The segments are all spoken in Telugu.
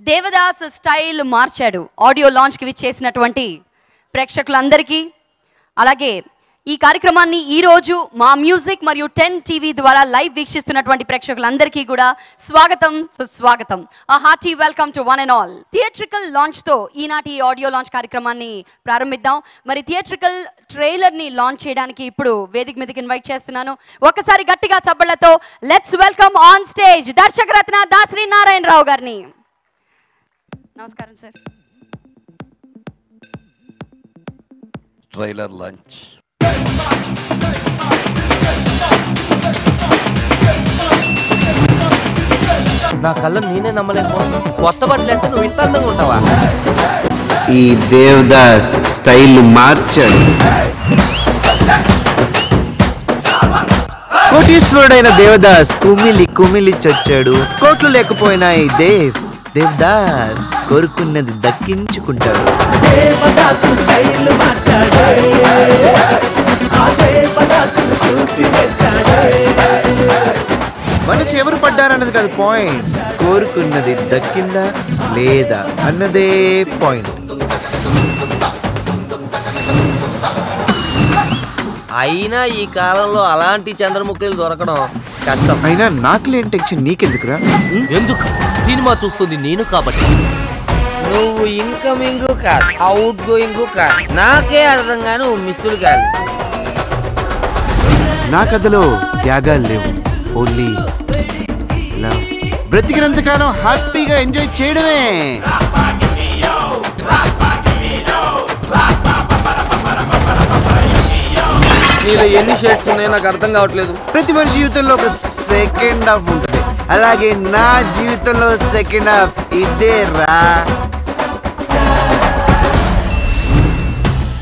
దేవదాస్ స్టైల్ మార్చాడు. ఆడియో లాంచ్కి విచ్చేసినటువంటి ప్రేక్షకులందరికీ, అలాగే ఈ కార్యక్రమాన్ని ఈరోజు మా మ్యూజిక్ మరియు 10 టీవీ ద్వారా లైవ్ వీక్షిస్తున్నటువంటి ప్రేక్షకులందరికీ కూడా స్వాగతం, సుస్వాగతం. Hearty welcome to one and all. Theatrical లాంచ్తో ఈనాటి ఆడియో లాంచ్ కార్యక్రమాన్ని ప్రారంభిద్దాం. మరి థియేట్రికల్ ట్రైలర్ని లాంచ్ చేయడానికి ఇప్పుడు వేదిక మీదకి ఇన్వైట్ చేస్తున్నాను. ఒక్కసారి గట్టిగా చప్పళ్లతో let's welcome on stage Darsakaratna Dasari Narayana Rao గారిని. నమస్కారం సార్. Trailer launch. నా కళ్ళ నేనే నమ్మలేకపోతున్నా. కొత్త బట్టలు అంటే నువ్వు ఇంత అందంగా ఉంటావా? ఈ దేవదాస్ స్టైల్ మార్చాడు. కోటీశ్వరుడైన దేవదాస్ కుమిలి కుమిలి చచ్చాడు. కోట్లు లేకపోయినా ఈ దేవదాస్ కోరుకున్నది దక్కించుకుంటాడు. దేవదాసు స్టైల్ మార్చాడు, ఆ దేవదాసును చూసి తెచ్చాడు. మనసు ఎవరు పడ్డారన్నది కాదు పాయింట్, కోరుకున్నది దక్కిందా లేదా అన్నదే పాయింట్. అయినా ఈ కాలంలో అలాంటి చంద్రముఖులు దొరకడం కష్టం. అయినా నాకులేని టెన్షన్ నీకెందుకురా? ఎందుకు? సినిమా చూస్తుంది నేను కాబట్టి. నువ్వు ఇన్కమింగ్ కాదు, అవుట్ గోయింగ్ కాదు. నాకే అర్థం కానీ మిస్సులు కాదు. నా కథలో త్యాగాలు లేవు, ఓన్లీ లవ్. బ్రతికినంతకాలం హ్యాపీగా ఎంజాయ్ చేయడమే. నీలో ఎన్ని షేడ్స్ ఉన్నాయో నాకు అర్థం కావట్లేదు. ప్రతి మనిషి జీవితంలో ఒక సెకండ్ హాఫ్ ఉంటుంది, అలాగే నా జీవితంలో సెకండ్ హాఫ్ ఇదే రా.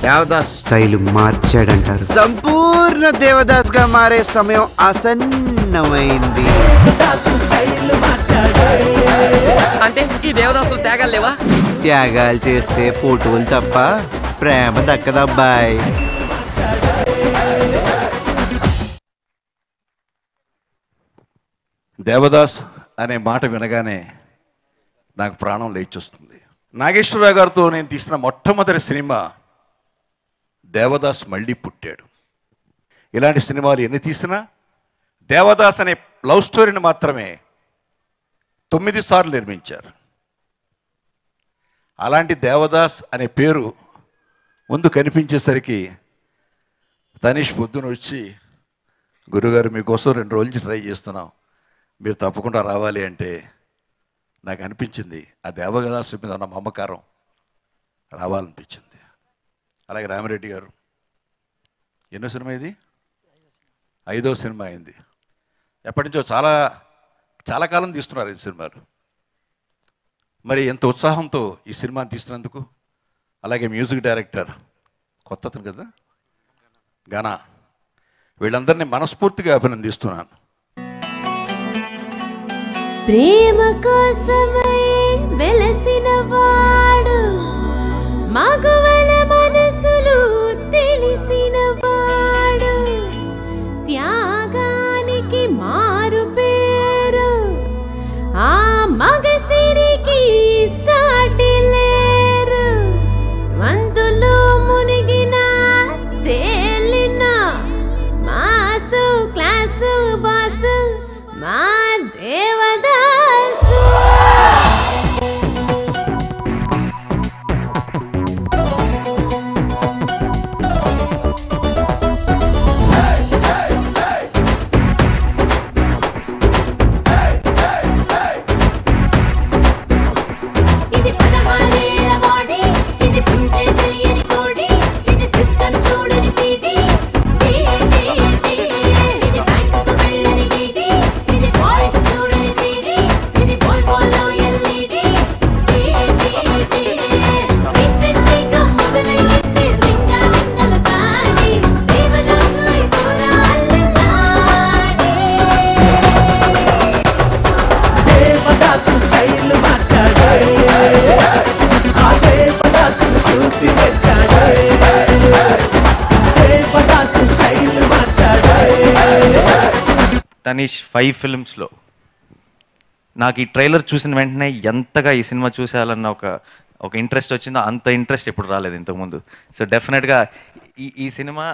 దేవదాస్ స్టైల్ మార్చాడంటారు. సంపూర్ణ దేవదాస్ గా మారే సమయం ఆసన్నమైంది. అంటే ఈ దేవదాసులు త్యాగాలు లేవా? త్యాగాలు చేస్తే ఫోటోలు తప్ప ప్రేమ దక్కదబ్బాయి. దేవదాస్ అనే మాట వినగానే నాకు ప్రాణం లేచొస్తుంది. నాగేశ్వరరావు గారితో నేను తీసిన మొట్టమొదటి సినిమా దేవదాస్ మళ్ళీ పుట్టాడు. ఇలాంటి సినిమాలు ఎన్ని తీసినా దేవదాస్ అనే లవ్ స్టోరీని మాత్రమే 9 సార్లు నిర్మించారు. అలాంటి దేవదాస్ అనే పేరు ముందు కనిపించేసరికి తనీష్ పొద్దున వచ్చి, గురుగారు మీకోసం 2 రోజుల నుంచి ట్రై చేస్తున్నాం, మీరు తప్పకుండా రావాలి అంటే నాకు అనిపించింది ఆ దేవదాస్ మీద ఉన్న మమకారం రావాలనిపించింది. అలాగే రామిరెడ్డి గారు ఎన్నో సినిమా ఇది? 5వ సినిమా అయింది. ఎప్పటి నుంచో చాలా చాలా కాలం తీస్తున్నారు ఈ సినిమాలు. మరి ఎంత ఉత్సాహంతో ఈ సినిమాని తీసినందుకు, అలాగే మ్యూజిక్ డైరెక్టర్ కొత్త అతను కదా ఘన, వీళ్ళందరినీ మనస్ఫూర్తిగా అభినందిస్తున్నాను. ప్రేమ కోసమై వెలసిన వాడు, మగవల మనసులు తెలిసిన వాడు, త్యాగానికి మారు పేరు, ఆ మగసిరికి సాటి లేరు. మందులు మునిగిన తేలిన మాసు క్లాసు బాసు మా దేవదాసు. ఇది 16 ఏళ్ల బాడీ, ఇది పుంజే తెలియని కోడి, ఇది సిస్టమ్ చూడని సిటీ, ఇది బ్యాంకుకు వెళ్ళని డీడీ, ఇది బాయ్స్ చూడని 3D, ఇది బోల్బోలో ఎల్ఈడి. రీసెంట్లీగా మొదలయ్యింది రింగా రింగల తాడి, దేవదాసు అయిపోరా అల్లలాడి. దేవదాసు స్టైల్ మార్చాడు, ఆ దేవదాసును చూసి తెచ్చాడు. దేవదాసు స్టైల్ మార్చాడు. తనీష్ 5 ఫిల్మ్స్లో నాకు ఈ ట్రైలర్ చూసిన వెంటనే ఎంతగా ఈ సినిమా చూసేయాలన్న ఒక ఇంట్రెస్ట్ వచ్చిందో అంత ఇంట్రెస్ట్ ఎప్పుడు రాలేదు ఇంతకుముందు. సో డెఫినెట్గా ఈ cinema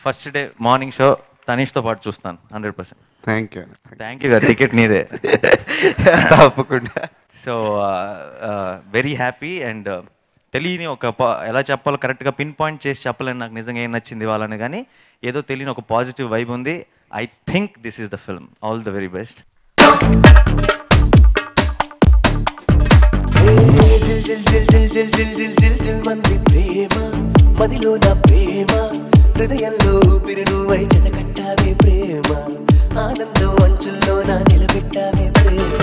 first day morning show తనీష్తో పాటు చూస్తాను 100%. థ్యాంక్ యూ గారు, టికెట్ నీదే. తప్పకుండా. సో వెరీ హ్యాపీ అండ్ తెలియని ఎలా చెప్పాలో కరెక్ట్గా పిన్ పాయింట్ చేసి చెప్పలేను నాకు నిజంగా ఏం నచ్చింది వాళ్ళని, కానీ ఏదో తెలియని ఒక పాజిటివ్ వైబ్ ఉంది. I think this is the film. All the very best. ప్రేమ మదిలో నా ప్రేమ హృదయంలో పిరునువై చెదకట్టావే ప్రేమ ఆనందం అంచుల్లో నా నిలబెట్టావే ప్రేమ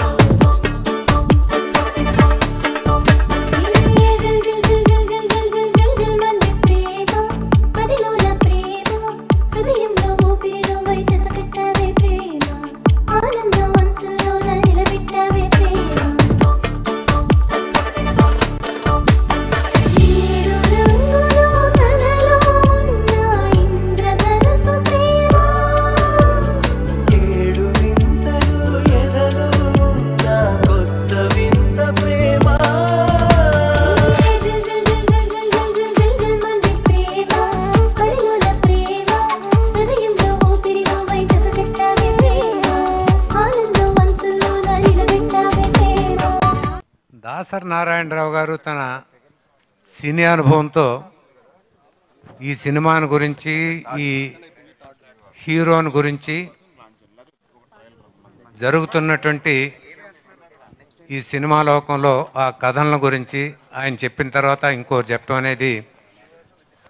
దాసరి నారాయణరావు గారు తన సినీ అనుభవంతో ఈ సినిమాను గురించి, ఈ హీరోని గురించి, జరుగుతున్నటువంటి ఈ సినిమా లోకంలో ఆ కథల గురించి ఆయన చెప్పిన తర్వాత ఇంకోటి చెప్పడం అనేది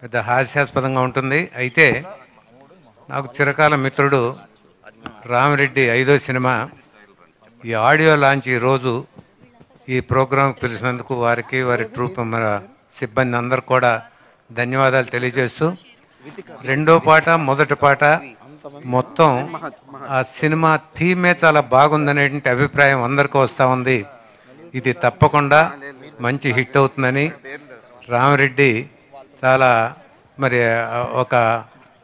పెద్ద హాస్యాస్పదంగా ఉంటుంది. అయితే నాకు చిరకాల మిత్రుడు రామిరెడ్డి 5వ సినిమా ఈ ఆడియో లాంచ్ ఈరోజు ఈ ప్రోగ్రాంకి పిలిచినందుకు వారికి, వారి ట్రూప్ సిబ్బంది అందరు కూడా ధన్యవాదాలు తెలియజేస్తూ, రెండో పాట మొదటి పాట మొత్తం ఆ సినిమా థీమే చాలా బాగుందనేటువంటి అభిప్రాయం అందరికీ వస్తూ ఉంది. ఇది తప్పకుండా మంచి హిట్ అవుతుందని రామిరెడ్డి చాలా మరి ఒక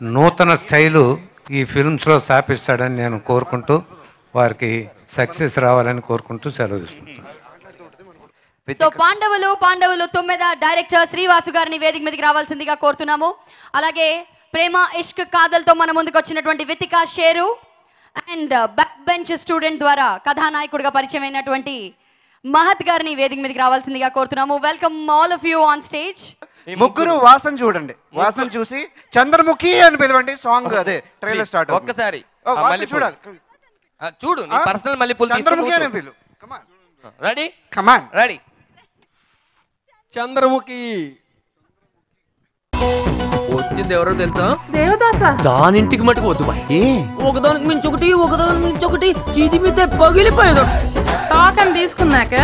నూతన స్టైలు ఈ ఫిల్మ్స్లో స్థాపిస్తాడని నేను కోరుకుంటూ వారికి సక్సెస్ రావాలని కోరుకుంటూ సెలవు తీసుకుంటాను. సో పాండవులు 9 డైరెక్టర్ శ్రీవాసు గారిని వేదిక మీదకి రావాల్సిందిగా కోరుతున్నాము. అలాగే ప్రేమ ఇష్క్ కాదల్తో మన ముందుకు వచ్చినటువంటి Vithika share and back bench student ద్వారా కథానాయకుడిగా పరిచయం అయినటువంటి మహత్ గారిని వేదిక మీదకి రావాల్సిందిగా కోరుతున్నాము. Welcome all of you on stage. ముగ్గురు వాసన చూడండి, వాసన చూసి చంద్రముఖి అని పిలవండి. సాంగ్ అదే ట్రైలర్ స్టార్ట్. ఒక్కసారి చూడాలి, చూడు నీ పర్సనల్ మల్లెపూలు చంద్రముఖి అని పిలు. Ready come on ready. చంద్రముఖి వచ్చింది ఎవరో తెలుసా? దేవదాస. దాని ఇంటికి మటుకు వద్దు ఒకదానికి మించొకటి, ఒకదానికి మించొకటి, చీది మీద పగిలిపోయేది. టోకన్ తీసుకున్నాక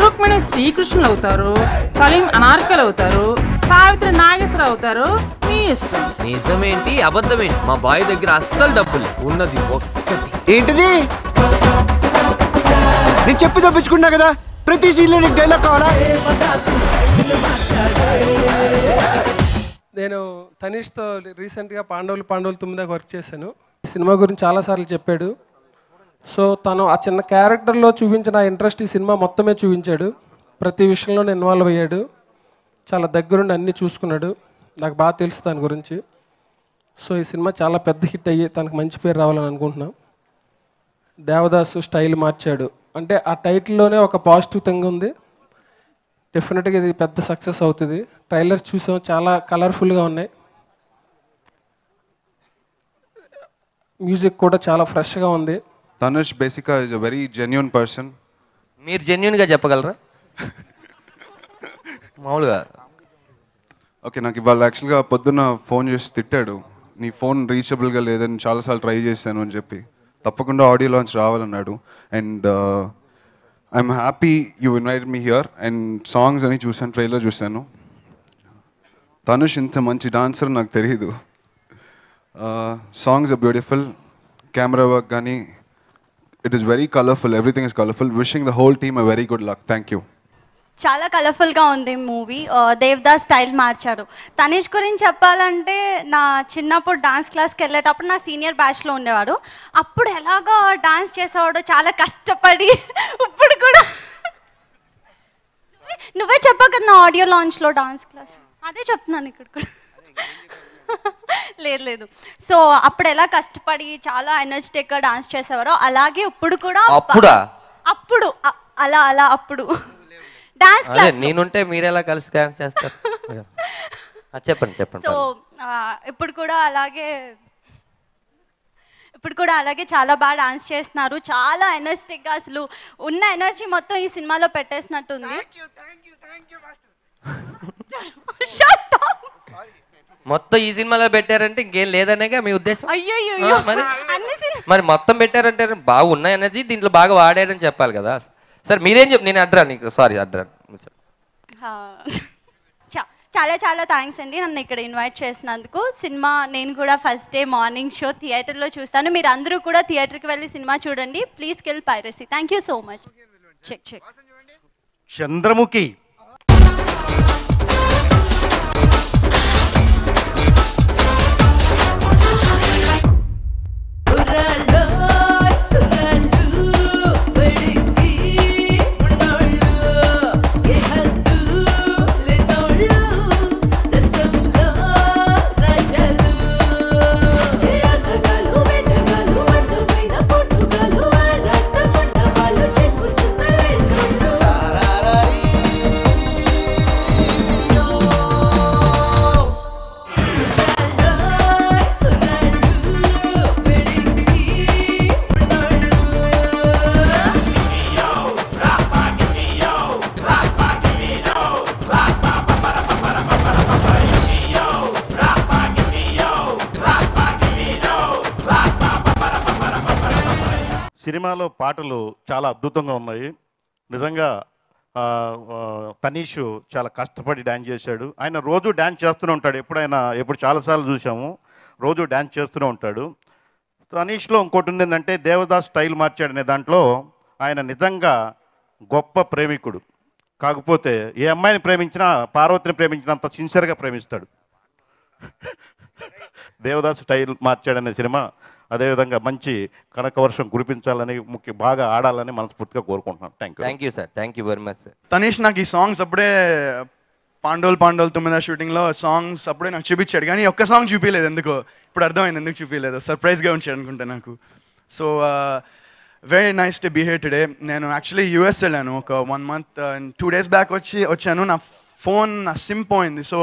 రుక్మిణి శ్రీకృష్ణులు అవుతారు, సలీం అనార్కలు అవుతారు, సావిత్రి నాగేశ్వర అవుతారు. మీ ఇష్టం. నిజమేంటి అబద్ధమేంటి? మా బాయ్ దగ్గర అస్సలు డబ్బులు ఉన్నది ఒక్కటి. ఏంటిది? నేను చెప్పి తప్పించుకున్నా కదా, ప్రతి సీన్లో నీకు డైలాగ్ కావాలా? నేను తనీష్తో రీసెంట్గా పాండవులు 9 వర్క్ చేశాను. ఈ సినిమా గురించి చాలాసార్లు చెప్పాడు. సో తను ఆ చిన్న క్యారెక్టర్లో చూపించిన ఇంట్రెస్ట్ ఈ సినిమా మొత్తమే చూపించాడు. ప్రతి విషయంలోనే ఇన్వాల్వ్ అయ్యాడు. చాలా దగ్గరుండి అన్నీ చూసుకున్నాడు. నాకు బాగా తెలుసు దాని గురించి. సో ఈ సినిమా చాలా పెద్ద హిట్ అయ్యి తనకు మంచి పేరు రావాలని అనుకుంటున్నాం. దేవదాసు స్టైల్ మార్చాడు అంటే ఆ టైటిల్లోనే ఒక పాజిటివ్ థింగ్ ఉంది. డెఫినెట్గా ఇది పెద్ద సక్సెస్ అవుతుంది. ట్రైలర్ చూసాం, చాలా కలర్ఫుల్గా ఉన్నాయి. మ్యూజిక్ కూడా చాలా ఫ్రెష్గా ఉంది. తనుష్ బేసిక్గా is a very genuine person. మీరు జెన్యూన్గా చెప్పగలరా? మామూలుగా ఓకే, నాకు ఇవాళ యాక్చువల్గా పొద్దున్న ఫోన్ చేసి తిట్టాడు, నీ ఫోన్ రీచబుల్గా లేదని చాలాసార్లు ట్రై చేశాను అని చెప్పి. తప్పకుండా ఆడియో లాంచ్ రావాలన్నాడు. And I'm happy you invite me here. And songs అని చూశాను, ట్రైలర్ చూశాను. తనుష్ ఇంత మంచి డాన్సర్ నాకు తెలియదు. Songs are beautiful, camera work కానీ it is very colourful, everything is colourful. Wishing the whole team a very good luck. Thank you. చాలా కలర్ఫుల్గా ఉంది మూవీ. దేవదాస్ స్టైల్ మార్చాడు. తనీష్ గురించి చెప్పాలంటే నా చిన్నప్పుడు డాన్స్ క్లాస్కి వెళ్ళేటప్పుడు నా సీనియర్ బ్యాచ్లో ఉండేవాడు. అప్పుడు ఎలాగో డాన్స్ చేసేవాడు చాలా కష్టపడి. ఇప్పుడు కూడా నువ్వే చెప్పావు కదా నా ఆడియో లాంచ్లో డాన్స్ క్లాస్, అదే చెప్తున్నాను ఇక్కడ కూడా. లేదు. సో అప్పుడు ఎలా కష్టపడి చాలా ఎనర్జెటిక్గా డాన్స్ చేసేవారో అలాగే ఇప్పుడు కూడా అప్పుడు అప్పుడు డాన్స్ క్లాస్ నేనుంటే మీరు ఎలా కలిసి డాన్స్ చేస్తారు? చెప్పండి. సో ఇప్పుడు కూడా అలాగే చాలా బాగా డాన్స్ చేస్తున్నారు. చాలా ఎనర్జెటిక్గా అసలు ఉన్న ఎనర్జీ మొత్తం ఈ సినిమాలో పెట్టేసినట్టుంది. మొత్తం ఈ సినిమాలో పెట్టారంటే ఇంకేం లేదనేగా మీ ఉద్దేశం? అయ్యో మరి మొత్తం పెట్టారంటే బాగున్న ఎనర్జీ దీంట్లో బాగా వాడారని చెప్పాలి కదా సార్. మీరేం చెప్పి నేను అడ్రాను, సారీ అడ్రాను. చాలా చాలా థ్యాంక్స్ అండి నన్ను ఇక్కడ ఇన్వైట్ చేసినందుకు. సినిమా నేను కూడా ఫస్ట్ డే మార్నింగ్ షో థియేటర్లో చూస్తాను. మీరు అందరూ కూడా థియేటర్కి వెళ్ళి సినిమా చూడండి. Please kill piracy. Thank you so much. Check Chandramukhi సినిమాలో పాటలు చాలా అద్భుతంగా ఉన్నాయి. నిజంగా తనీష్ చాలా కష్టపడి డ్యాన్స్ చేశాడు. ఆయన రోజు డ్యాన్స్ చేస్తూనే ఉంటాడు. ఎప్పుడు చాలాసార్లు చూసాము, రోజు డ్యాన్స్ చేస్తూనే ఉంటాడు. తనీష్లో ఇంకోటి ఉంది ఏంటంటే దేవదాస్ స్టైల్ మార్చాడనే దాంట్లో ఆయన నిజంగా గొప్ప ప్రేమికుడు. కాకపోతే ఏ అమ్మాయిని ప్రేమించినా పార్వతిని ప్రేమించినంత సిన్సియర్గా ప్రేమిస్తాడు. దేవదాస్ స్టైల్ మార్చాడనే సినిమా అదేవిధంగా మంచి కనకవర్షం కురిపించాలని బాగా ఆడాలని మనస్ఫూర్తిగా కోరుకుంటున్నాను. Thank you sir. Thank you very much sir. Tanish నాకు ఈ సాంగ్స్ అప్పుడే పాండోల్ 9 షూటింగ్లో సాంగ్స్ అప్పుడే నాకు చూపించాడు, కానీ ఒక్క సాంగ్ చూపించలేదు. ఎందుకో ఇప్పుడు అర్థమైంది ఎందుకు చూపించలేదు. సర్ప్రైజ్గా ఉంచాడు అనుకుంటా నాకు. So very nice to be here today. నేను యాక్చువల్లీ యూఎస్ వెళ్ళాను ఒక 1 month 2 days బ్యాక్ వచ్చాను. నా సిమ్ పోయింది. సో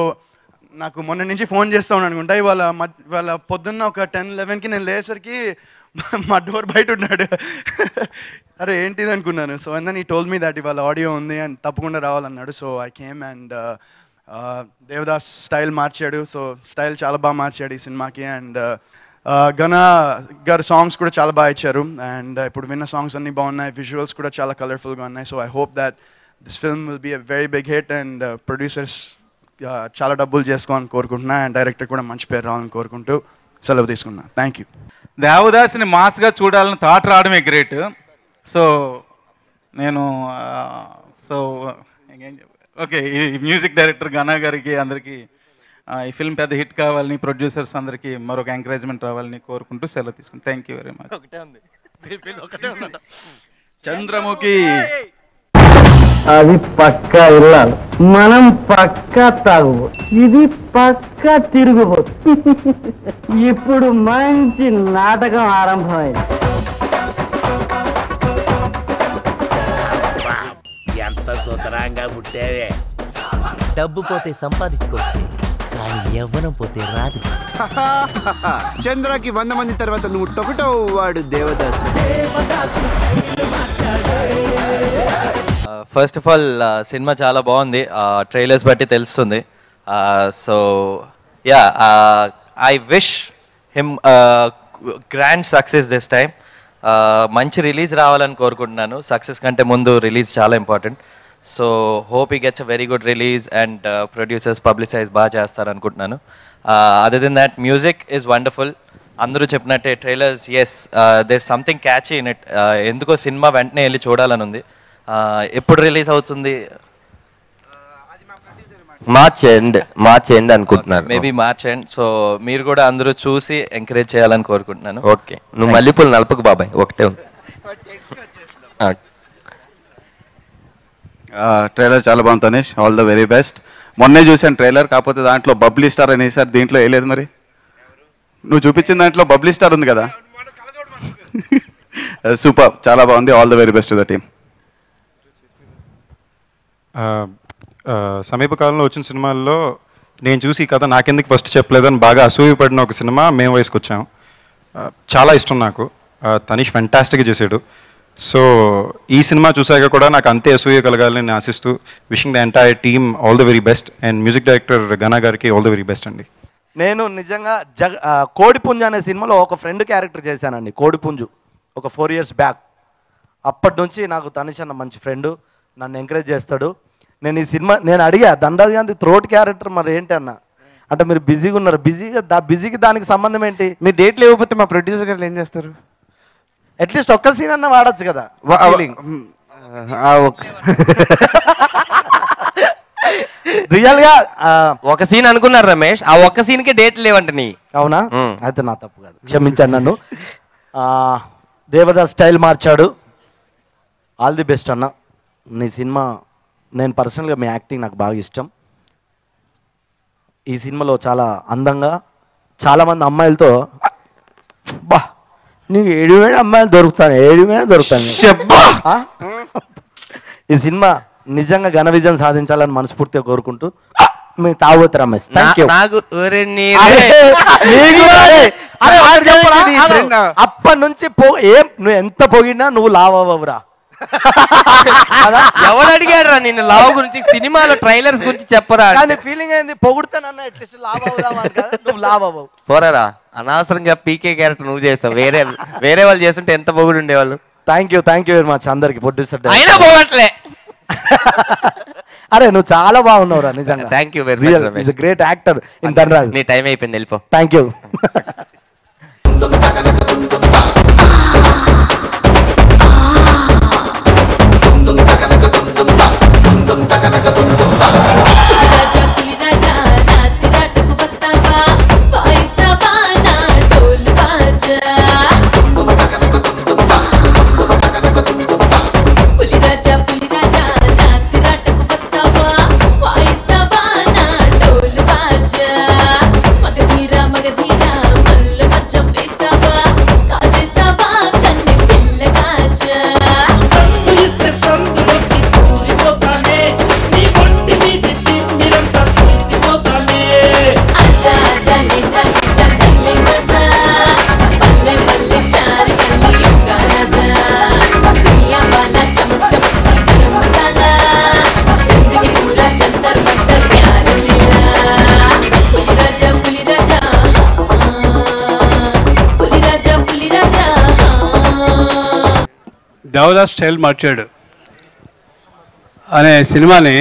నాకు మొన్న నుంచి ఫోన్ చేస్తూ ఉన్నాను అనుకుంటా. ఇవాళ పొద్దున్న ఒక 10-11కి నేను లేసరికి మా డోర్ బయట ఉన్నాడు. అరే ఏంటిది అనుకున్నాను. So and then he told me that ఇవాళ ఆడియో ఉంది అండ్ తప్పకుండా రావాలన్నాడు. So I came and Devdas style మార్చాడు. సో స్టైల్ చాలా బాగా మార్చాడు ఈ సినిమాకి. అండ్ గనా గారు సాంగ్స్ కూడా చాలా బాగా ఇచ్చారు. అండ్ ఇప్పుడు విన్న సాంగ్స్ అన్నీ బాగున్నాయి. విజువల్స్ కూడా చాలా కలర్ఫుల్గా ఉన్నాయి. So I hope that this film will be a very big hit. And producers చాలా డబ్బులు చేసుకోవాలని కోరుకుంటున్నా. అండ్ డైరెక్టర్ కూడా మంచి పేరు రావాలని కోరుకుంటూ సెలవు తీసుకున్నా. Thank you. దేవదాస్ని మాస్గా చూడాలని థాట్ రావడమే గ్రేట్. సో నేను ఓకే, ఈ మ్యూజిక్ డైరెక్టర్ గనా గారికి అందరికీ ఈ ఫిల్మ్ పెద్ద హిట్ కావాలని, ప్రొడ్యూసర్స్ అందరికీ మరొక ఎంకరేజ్మెంట్ రావాలని కోరుకుంటూ సెలవు తీసుకుని thank you very much. Chandramukhi అది పక్కా ఇల్లాలి, మనం పక్కా తాగుబో, ఇది పక్కా తిరుగుబోతు. ఇప్పుడు మంచి నాటకం ఆరంభమైంది. ఎంత సుతరాంగా పుట్టావే. డబ్బు పోతే సంపాదించుకోవచ్చు, కానీ యవ్వనం పోతే రాదు. చంద్రకి 100 మంది తర్వాత నువ్వు టొకటో వాడు దేవదాసు. ఫస్ట్ ఆఫ్ ఆల్ సినిమా చాలా బాగుంది, ట్రైలర్స్ బట్టి తెలుస్తుంది. So yeah, I wish him grand success this time. మంచి రిలీజ్ రావాలని కోరుకుంటున్నాను. సక్సెస్ కంటే ముందు రిలీజ్ చాలా important. So hope he gets a very good release and producers publicise బాగా చేస్తారు అనుకుంటున్నాను. Other then that music is wonderful. అందరూ చెప్పినట్టే trailers, is there something catchy in it. ఎందుకో సినిమా వెంటనే వెళ్ళి చూడాలని ఉంది. ఎప్పుడు రిలీజ్ అవుతుంది మార్చ్ ఎండ్ అనుకుంటున్నారు. Maybe March end. సో మీరు కూడా అందరూ చూసి ఎంకరేజ్ చేయాలని కోరుకుంటున్నాను. ఓకే, నువ్వు మల్లెపూలు నలుపుకు బాబాయ్, ఒకటే ఉంది. ట్రైలర్ చాలా బాగుంది Tanish, all the very best. మొన్నే చూసాను ట్రైలర్, కాకపోతే దాంట్లో బబ్లీ స్టార్ అనేసారి దీంట్లో వేయలేదు. మరి నువ్వు చూపించిన దాంట్లో బబ్లీ స్టార్ ఉంది కదా. సూపర్, చాలా బాగుంది. All the very best to the team. సమీప కాలంలో వచ్చిన సినిమాల్లో నేను చూసి ఈ కథ నాకెందుకు ఫస్ట్ చెప్పలేదని బాగా అసూయపడిన ఒక సినిమా మేము వయసుకు వచ్చాం. చాలా ఇష్టం నాకు. తనీష్ ఫెంటాస్టిక్గా చేశాడు. సో ఈ సినిమా చూసాక కూడా నాకు అంతే అసూయ కలగాలని నేను ఆశిస్తూ wishing the entire team all the very best. And music director Gana గారికి ఆల్ ద వెరీ బెస్ట్ అండి. నేను నిజంగా కోడిపుంజు అనే సినిమాలో ఒక ఫ్రెండ్ క్యారెక్టర్ చేశానండి. కోడిపుంజు ఒక 4 years బ్యాక్. అప్పటి నుంచి నాకు తనిష్ అన్న మంచి ఫ్రెండ్, నన్ను ఎంకరేజ్ చేస్తాడు. నేను ఈ సినిమా అడిగా దండాది గాంధీ త్రోట్ క్యారెక్టర్ మరి ఏంటి అన్న అంటే మీరు బిజీగా ఉన్నారు. బిజీకి దానికి సంబంధం ఏంటి? మీ డేట్లు ఇవ్వకపోతే మా ప్రొడ్యూసర్ గారు ఏం చేస్తారు? అట్లీస్ట్ ఒక్క సీన్ అన్న వాడచ్చు కదా. రియల్ గా ఒక సీన్ అనుకున్నారు రమేష్, ఆ ఒక్క సీన్కే డేట్ లేవంట నీ. అవునా? అయితే నా తప్పు కాదు, క్షమించండి నన్ను. దేవదాస్ స్టైల్ మార్చాడు. ఆల్ ది బెస్ట్ అన్న. నీ సినిమా నేను పర్సనల్గా మీ యాక్టింగ్ నాకు బాగా ఇష్టం. ఈ సినిమాలో చాలా అందంగా చాలామంది అమ్మాయిలతో బా నీకు 7 అమ్మాయిలు దొరుకుతాను 7 దొరుకుతాను. ఈ సినిమా నిజంగా ఘన విజయం సాధించాలని మనస్ఫూర్తిగా కోరుకుంటూ మీ తాగుతారు రమేష్. అప్పటి నుంచి నువ్వు ఎంత పొగిడినా నువ్వు లావవురా. ఎవరు అడిగాడు రా నిన్ను లావు గురించి? సినిమాలో ట్రైలర్స్ గురించి చెప్పరా? కానీ ఫీలింగ్ అయింది పొగుడుతానన్నా అట్లీస్ట్ లావ్ అవుదామని కదా, నువ్వు లావ్ అవ్వవు. పోరారా, అనవసరంగా పీకే క్యారెక్టర్ నువ్వు చేసావు. వేరే వాళ్ళు చేస్తుంటే ఎంత పొగుడు ఉండేవాళ్ళు. థ్యాంక్ యూ వెరీ మచ్ అందరికి ప్రొడ్యూసర్. అయినా పోగట్లే. అరే నువ్వు చాలా బాగున్నావురా నిజంగా. Thank you very much. Is great actor in Dhanraj. నీ టైం అయిపోయింది, వెళ్ళిపో. Thank you. దేవదాస్ స్టైల్ మార్చాడు అనే సినిమాని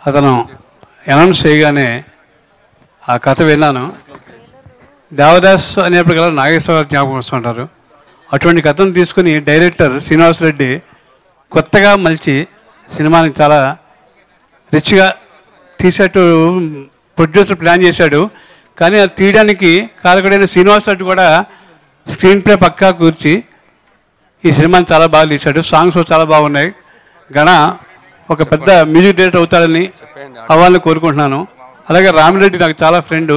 అతను అనౌన్స్ చేయగానే ఆ కథ విన్నాను. దేవదాస్ అనేప్పటికల్లా నాగేశ్వరరావు జ్ఞాపకం వస్తుంటారు. అటువంటి కథను తీసుకుని డైరెక్టర్ శ్రీనివాసరెడ్డి కొత్తగా మలిచి సినిమాని చాలా రిచ్గా తీసేట్టు ప్రొడ్యూసర్ ప్లాన్ చేశాడు. కానీ అది తీయడానికి కారకుడైన శ్రీనివాసరెడ్డి కూడా స్క్రీన్ ప్లే పక్కా కూర్చి ఈ సినిమాని చాలా బాగా తీశాడు. సాంగ్స్ చాలా బాగున్నాయి. గణ ఒక పెద్ద మ్యూజిక్ డైరెక్టర్ అవుతాడని అవ్వాలని కోరుకుంటున్నాను. అలాగే రామిరెడ్డి నాకు చాలా ఫ్రెండు.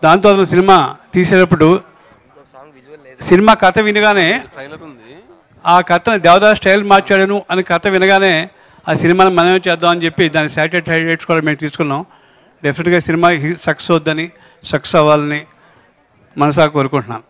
దాంతో అతను సినిమా తీసేటప్పుడు సినిమా కథ వినగానే ఆ కథను దేవదాస్ స్టైల్ మార్చాడను అని కథ వినగానే ఆ సినిమాని మనమే చేద్దామని చెప్పి దాని శాటిలైట్ హైలైట్స్ కూడా మేము తీసుకున్నాం. డెఫినెట్గా సినిమా సక్సెస్ అవుద్దని, సక్సెస్ అవ్వాలని మనసా కోరుకుంటున్నాను.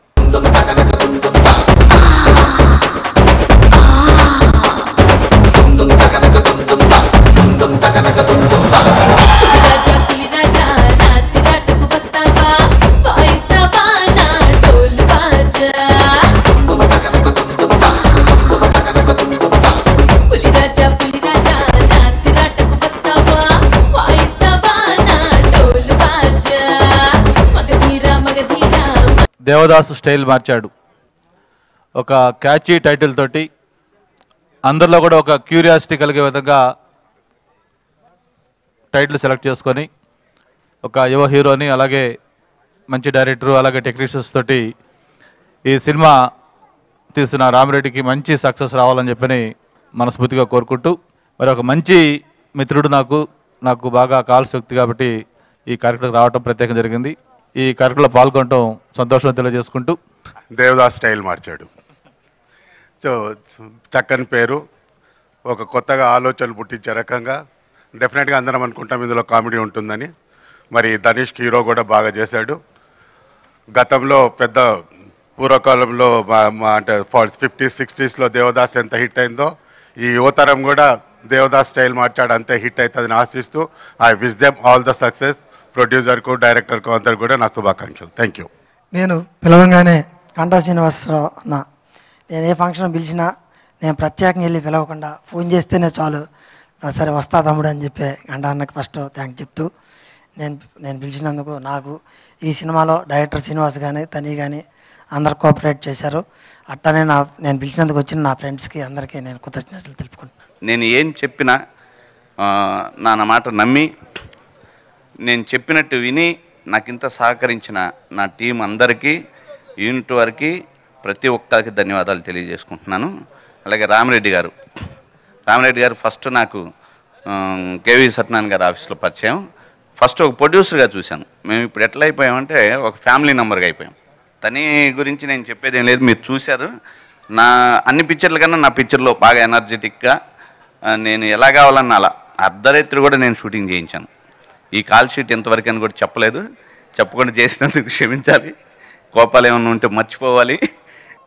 దేవదాసు స్టైల్ మార్చాడు ఒక క్యాచీ టైటిల్ తోటి అందరిలో కూడా ఒక క్యూరియాసిటీ కలిగే విధంగా టైటిల్ సెలెక్ట్ చేసుకొని ఒక యువ హీరోని అలాగే మంచి డైరెక్టరు అలాగే టెక్నీషియన్స్ తోటి ఈ సినిమా తీసిన రామిరెడ్డికి మంచి సక్సెస్ రావాలని చెప్పని మనస్ఫూర్తిగా కోరుకుంటూ మరి ఒక మంచి మిత్రుడు నాకు బాగా కావాల్సిన వ్యక్తి కాబట్టి ఈ కార్యక్రమం రావడం ప్రత్యేకం జరిగింది. ఈ కార్యక్రమంలో పాల్గొనడం సంతోషం తెలియజేసుకుంటూ దేవదాస్ స్టైల్ మార్చాడు. సో చక్కని పేరు, ఒక కొత్తగా ఆలోచనలు పుట్టించే రకంగా డెఫినెట్గా అందరం అనుకుంటాం ఇందులో కామెడీ ఉంటుందని. మరి ధనుష్ హీరో కూడా బాగా చేశాడు. గతంలో పెద్ద పూర్వకాలంలో అంటే 50s 60sలో దేవదాస్ ఎంత హిట్ అయిందో ఈ యువతరం కూడా దేవదాస్ స్టైల్ మార్చాడు అంతే హిట్ అవుతుందని ఆశిస్తూ I wish them all the success. ప్రొడ్యూసర్కు డైరెక్టర్కు అందరు కూడా నా శుభాకాంక్షలు. Thank you. నేను పిలవంగానే కంటా శ్రీనివాసరావు అన్న, నేను ఏ ఫంక్షన్ పిలిచినా నేను ప్రత్యేకంగా వెళ్ళి పిలవకుండా ఫోన్ చేస్తేనే చాలు సరే వస్తా తమ్ముడు అని చెప్పి కంటా అన్నకి ఫస్ట్ థ్యాంక్స్ చెప్తూ నేను పిలిచినందుకు నాకు ఈ సినిమాలో డైరెక్టర్ శ్రీనివాస్ కానీ తని కానీ అందరు కోఆపరేట్ చేశారు. అట్టనే నేను పిలిచినందుకు వచ్చిన నా ఫ్రెండ్స్కి అందరికీ నేను కృతజ్ఞతలు తెలుపుకుంటున్నాను. నేను ఏం చెప్పినా నా మాట నమ్మి నేను చెప్పినట్టు విని నాకు ఇంత సహకరించిన నా టీం అందరికీ యూనిట్ వారికి ప్రతి ఒక్కరికి ధన్యవాదాలు తెలియజేసుకుంటున్నాను. అలాగే రామిరెడ్డి గారు ఫస్ట్ నాకు కేవీ సత్యనారాయణ గారి ఆఫీస్లో పరిచయం. ఫస్ట్ ఒక ప్రొడ్యూసర్గా చూశాను. మేము ఇప్పుడు ఎట్లా అయిపోయామంటే ఒక ఫ్యామిలీ మెంబర్గా అయిపోయాం. తని గురించి నేను చెప్పేది ఏం లేదు, మీరు చూశారు. నా అన్ని పిక్చర్ల కన్నా నా పిక్చర్లో బాగా ఎనర్జెటిక్గా నేను ఎలా కావాలన్నా అలా అర్ధరాత్రి కూడా నేను షూటింగ్ చేయించాను. ఈ కాల్ షీట్ ఎంతవరకు అని కూడా చెప్పలేదు, చెప్పకుండా చేసినందుకు క్షమించాలి. కోపాలు ఏమైనా ఉంటే మర్చిపోవాలి.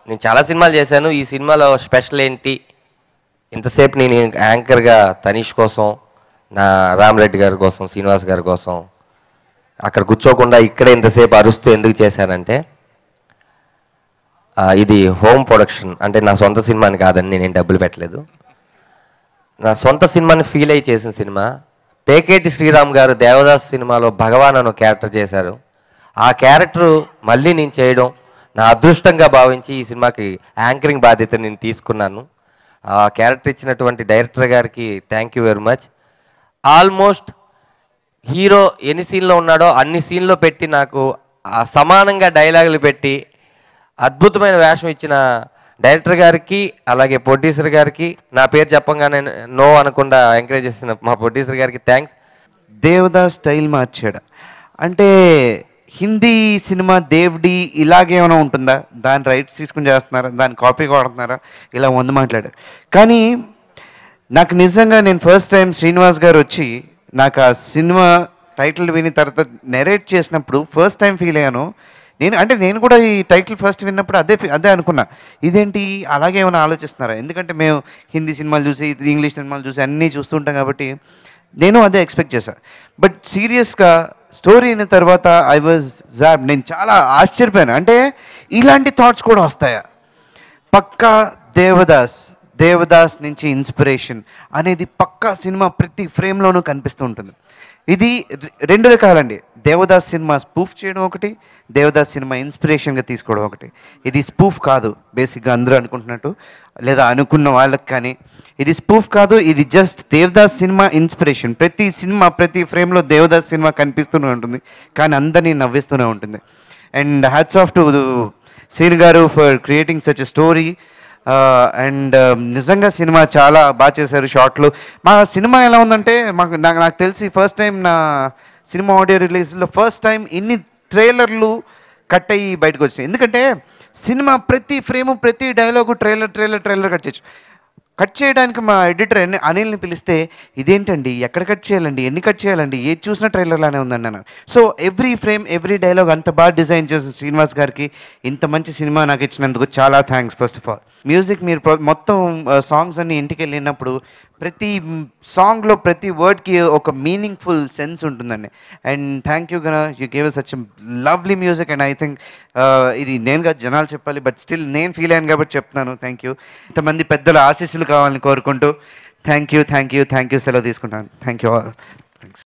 నేను చాలా సినిమాలు చేశాను. ఈ సినిమాలో స్పెషల్ ఏంటి, ఇంతసేపు నేను యాంకర్గా తనీష్ కోసం, నా రామిరెడ్డి గారి కోసం, శ్రీనివాస్ గారి కోసం అక్కడ కూర్చోకుండా ఇక్కడే ఇంతసేపు అరుస్తూ ఎందుకు చేశానంటే, ఇది హోమ్ ప్రొడక్షన్, అంటే నా సొంత సినిమాని కాదని నేనేం డబ్బులు పెట్టలేదు. నా సొంత సినిమాని ఫీల్ అయ్యి చేసిన సినిమా. పేకేటి శ్రీరామ్ గారు దేవదాస్ సినిమాలో భగవాన్ అని క్యారెక్టర్ చేశారు. ఆ క్యారెక్టర్ మళ్ళీ నేను చేయడం నా అదృష్టంగా భావించి ఈ సినిమాకి యాంకరింగ్ బాధ్యత నేను తీసుకున్నాను. ఆ క్యారెక్టర్ ఇచ్చినటువంటి డైరెక్టర్ గారికి thank you very much. Almost hero ఎన్ని సీన్లో ఉన్నాడో అన్ని సీన్లో పెట్టి నాకు సమానంగా డైలాగులు పెట్టి అద్భుతమైన వేషం ఇచ్చిన డైరెక్టర్ గారికి అలాగే ప్రొడ్యూసర్ గారికి, నా పేరు చెప్పంగానే నో అనకుండా ఎంకరేజ్ చేసిన మా ప్రొడ్యూసర్ గారికి థ్యాంక్స్. దేవదాస్ స్టైల్ మార్చాడు అంటే హిందీ సినిమా దేవుడి ఇలాగేమైనా ఉంటుందా, దాని రైట్స్ తీసుకుని చేస్తున్నారా, దాని కాపీ కొడుతున్నారా, ఇలా ముందు మాట్లాడారు. కానీ నాకు నిజంగా నేను ఫస్ట్ టైం శ్రీనివాస్ గారు వచ్చి నాకు ఆ సినిమా టైటిల్ విని తర్వాత నెరేట్ చేసినప్పుడు ఫస్ట్ టైం ఫీల్ అయ్యాను. నేను కూడా ఈ టైటిల్ ఫస్ట్ విన్నప్పుడు అదే అనుకున్నా, ఇదేంటి అలాగే ఏమైనా ఆలోచిస్తున్నారా, ఎందుకంటే మేము హిందీ సినిమాలు చూసి ఇంగ్లీష్ సినిమాలు చూసి అన్నీ చూస్తుంటాం కాబట్టి నేను అదే ఎక్స్పెక్ట్ చేశాను. బట్ సీరియస్గా స్టోరీ అయిన తర్వాత ఐ వాజ్ జాబ్. నేను చాలా ఆశ్చర్యపోయాను, అంటే ఇలాంటి థాట్స్ కూడా వస్తాయా. పక్కా దేవదాస్ నుంచి ఇన్స్పిరేషన్ అనేది పక్కా సినిమా ప్రతి ఫ్రేమ్లోనూ కనిపిస్తూ ఉంటుంది. ఇది రెండు రకాలండి, దేవదాస్ సినిమా స్పూఫ్ చేయడం ఒకటి, దేవదాస్ సినిమా ఇన్స్పిరేషన్గా తీసుకోవడం ఒకటి. ఇది స్పూఫ్ కాదు బేసిక్గా అందరూ అనుకుంటున్నట్టు, లేదా అనుకున్న వాళ్ళకి కానీ ఇది స్పూఫ్ కాదు. ఇది జస్ట్ దేవదాస్ సినిమా ఇన్స్పిరేషన్. ప్రతి సినిమా ప్రతి ఫ్రేమ్లో దేవదాస్ సినిమా కనిపిస్తూనే ఉంటుంది, కానీ అందరినీ నవ్విస్తూనే ఉంటుంది. And hats off to Srinu గారు for creating such a story. And నిజంగా సినిమా చాలా బాగా చేశారు. షార్ట్లు మా సినిమా ఎలా ఉందంటే నాకు తెలిసి ఫస్ట్ టైం నా సినిమా ఆడియో రిలీజ్లో ఫస్ట్ టైం ఇన్ని ట్రైలర్లు కట్ అయ్యి బయటకు వచ్చినాయి. ఎందుకంటే సినిమా ప్రతి ఫ్రేము ప్రతి డైలాగు ట్రైలర్ కట్ చేయడానికి మా ఎడిటర్ అనిల్ని పిలిస్తే ఇదేంటండి ఎక్కడ కట్ చేయాలండి, ఎన్ని కట్ చేయాలండి, ఏది చూసినా ట్రైలర్లానే ఉందండి అన్నారు. So every frame every dialogue అంత బాగా డిజైన్ చేసిన శ్రీనివాస్ గారికి ఇంత మంచి సినిమా నాకు ఇచ్చినందుకు చాలా thanks. First of all music మీరు మొత్తం సాంగ్స్ అన్ని ఇంటికి వెళ్ళినప్పుడు ప్రతి సాంగ్లో ప్రతి వర్డ్కి ఒక మీనింగ్ఫుల్ సెన్స్ ఉంటుందండి. And thank you Gana, you gave such lovely music. And I think ఇది నేనుగా జనాలు చెప్పాలి, బట్ స్టిల్ నేను ఫీల్ అయ్యాను కాబట్టి చెప్తున్నాను. Thank you. ఇంతమంది పెద్దల ఆశీస్సులు కావాలని కోరుకుంటూ థ్యాంక్ యూ సెలవు తీసుకుంటాను. Thank you all. థ్యాంక్స్.